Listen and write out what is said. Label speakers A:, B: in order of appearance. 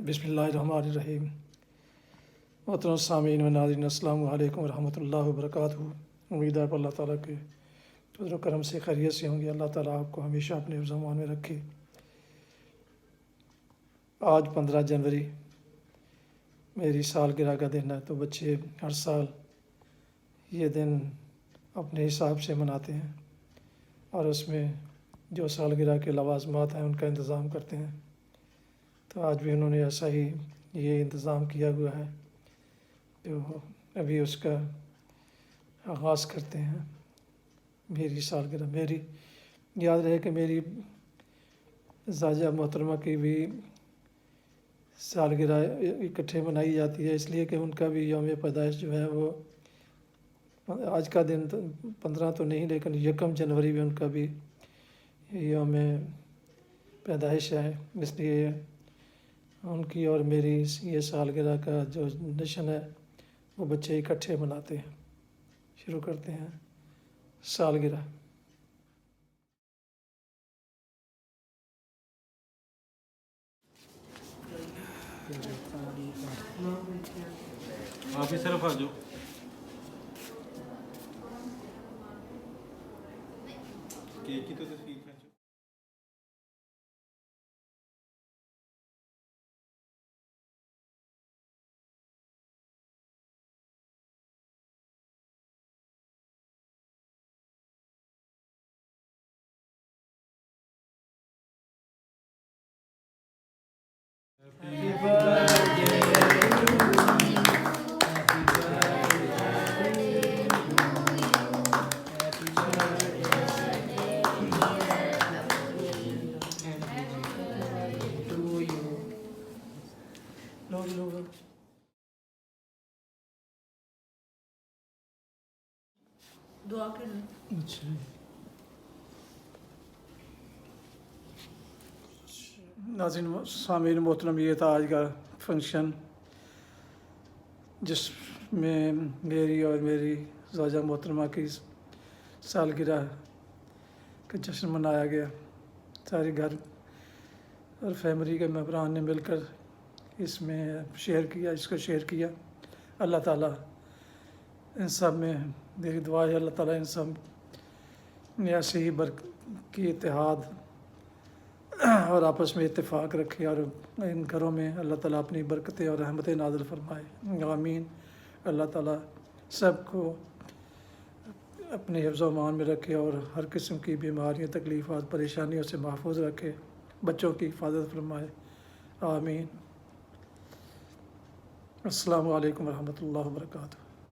A: بسم اللہ الرحمن الرحیم۔ محترم سامعین و ناظرین، السلام علیکم ورحمۃ اللہ وبرکاتہ۔ امید ہے کہ اللہ تعالیٰ کے فضل و کرم سے خیریت سے ہوں گے۔ اللہ تعالیٰ آپ کو ہمیشہ اپنے حفظ و امان میں رکھے۔ آج 15 جنوری میری سالگرہ کا دن ہے، تو بچے ہر سال یہ دن اپنے حساب سے مناتے ہیں اور اس میں جو سالگرہ کے لوازمات ہیں ان کا انتظام کرتے ہیں۔ تو آج بھی انہوں نے ایسا ہی یہ انتظام کیا ہوا ہے، جو ابھی اس کا آغاز کرتے ہیں۔ میری سالگرہ، میری یاد رہے کہ میری زوجہ محترمہ کی بھی سالگرہ اکٹھے منائی جاتی ہے، اس لیے کہ ان کا بھی یوم پیدائش جو ہے وہ آج کا دن 15 تو نہیں، لیکن 1 جنوری میں ان کا بھی یوم پیدائش ہے۔ اس لیے ان کی اور میری یہ سالگرہ کا جو جشن ہے وہ بچے اکٹھے مناتے ہیں۔ شروع کرتے ہیں سالگرہ۔
B: آپ اس طرف آ جاؤ۔ کیک کی تو تصویر کھینچو۔
C: دعا کریں۔
A: اچھا، ناظرین سامعین محترم، یہ تھا آج کا فنکشن، جس میں میری اور میری زوجہ محترمہ کی سالگرہ کا جشن منایا گیا۔ سارے گھر اور فیملی کے ممبران نے مل کر اس میں اس کو شیئر کیا۔ اللہ تعالیٰ ان سب میں، میری دعا ہے اللہ تعالیٰ ان سب میں ایسے ہی کی اتحاد اور آپس میں اتفاق رکھے، اور ان گھروں میں اللہ تعالیٰ اپنی برکتیں اور رحمتیں نازل فرمائے۔ آمین۔ اللہ تعالیٰ سب کو اپنے حفظ و امان میں رکھے اور ہر قسم کی بیماریاں، تکلیفات، پریشانیوں سے محفوظ رکھے، بچوں کی حفاظت فرمائے۔ آمین۔ السلام علیکم ورحمۃ اللہ وبرکاتہ۔